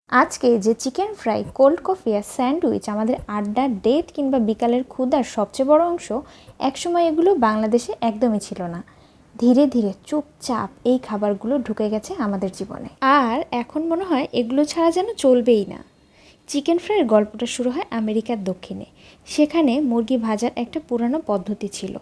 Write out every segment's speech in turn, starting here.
আজকে যে chicken fry, cold coffee আর sandwich আমাদের আড্ডা, ডেট কিংবা বিকালের ক্ষুধার সবচেয়ে বড় অংশ, একসময় এগুলো বাংলাদেশে একদমই ছিল না। ধীরে ধীরে চুপচাপ এই খাবারগুলো ঢুকে গেছে আমাদের জীবনে, আর এখন মনে হয় এগুলো ছাড়া যেন চলবেই না। চিকেন ফ্রাইয়ের গল্পটা শুরু হয় আমেরিকার দক্ষিণে। সেখানে মুরগি ভাজার একটা পুরানো পদ্ধতি ছিল।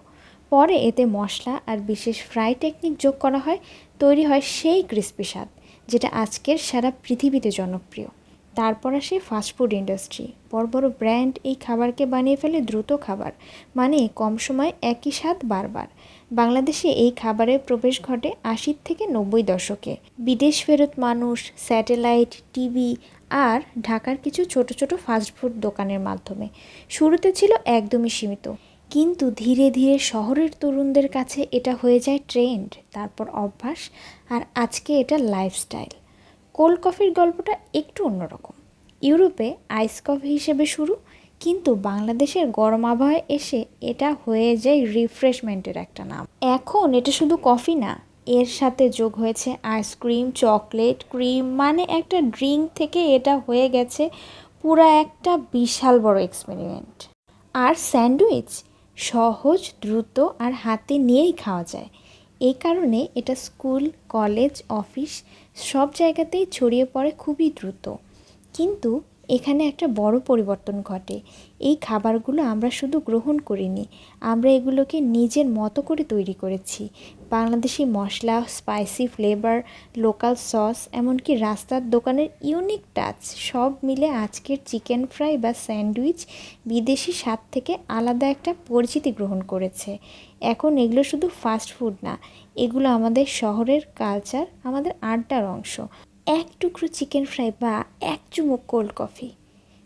পরে এতে মশলা আর বিশেষ ফ্রাই টেকনিক যোগ করা হয়, তৈরি হয় সেই ক্রিস্পি স্বাদ, যেটা আজকের সারা পৃথিবীতে জনপ্রিয়। তারপর আসে ফাস্টফুড ইন্ডাস্ট্রি। বড় বড় ব্র্যান্ড এই খাবারকে বানিয়ে ফেলে দ্রুত খাবার, মানে কম সময় একই স্বাদ বারবার। বাংলাদেশে এই খাবারের প্রবেশ ঘটে ৮০ থেকে ৯০ দশকে। বিদেশ ফেরত মানুষ, স্যাটেলাইট, টিভি আর ঢাকার কিছু ছোট ছোট ফাস্টফুড দোকানের মাধ্যমে। শুরুতে ছিল একদমই সীমিত, কিন্তু ধীরে ধীরে শহরের তরুণদের কাছে এটা হয়ে যায় ট্রেন্ড, তারপর অভ্যাস, আর আজকে এটা লাইফস্টাইল। কোল্ড কফির গল্পটা একটু অন্যরকম। ইউরোপে আইস কফি হিসেবে শুরু, কিন্তু বাংলাদেশের গরম আবহাওয়ায় এসে এটা হয়ে যায় রিফ্রেশমেন্টের একটা নাম। এখন এটা শুধু কফি না, এর সাথে যোগ হয়েছে আইসক্রিম, চকলেট, ক্রিম, মানে একটা ড্রিঙ্ক থেকে এটা হয়ে গেছে পুরা একটা বিশাল বড় এক্সপেরিমেন্ট। আর স্যান্ডউইচ সহজ, দ্রুত আর হাতে নিয়েই খাওয়া যায়। এই কারণে এটা স্কুল, কলেজ, অফিস সব জায়গাতেই ছড়িয়ে পড়ে খুবই দ্রুত। কিন্তু এখানে একটা বড় পরিবর্তন ঘটে। এই খাবারগুলো আমরা শুধু গ্রহণ করিনি, আমরা এগুলোকে নিজের মতো করে তৈরি করেছি। বাংলাদেশি মশলা, স্পাইসি ফ্লেভার, লোকাল সস, এমনকি রাস্তার দোকানের ইউনিক টাচ, সব মিলে আজকের চিকেন ফ্রাই বা স্যান্ডউইচ বিদেশি স্বাদ থেকে আলাদা একটা পরিচিতি গ্রহণ করেছে। এখন এগুলো শুধু ফাস্ট ফুড না, এগুলো আমাদের শহরের কালচার, আমাদের আড্ডার অংশ। এক টুকরো চিকেন ফ্রাই বা এক চুমুক কোল্ড কফি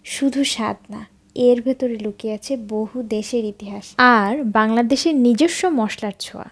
শুধু স্বাদ না, এর ভেতরে লুকিয়ে আছে বহু দেশের ইতিহাস আর বাংলাদেশের নিজস্ব মশলার ছোঁয়া।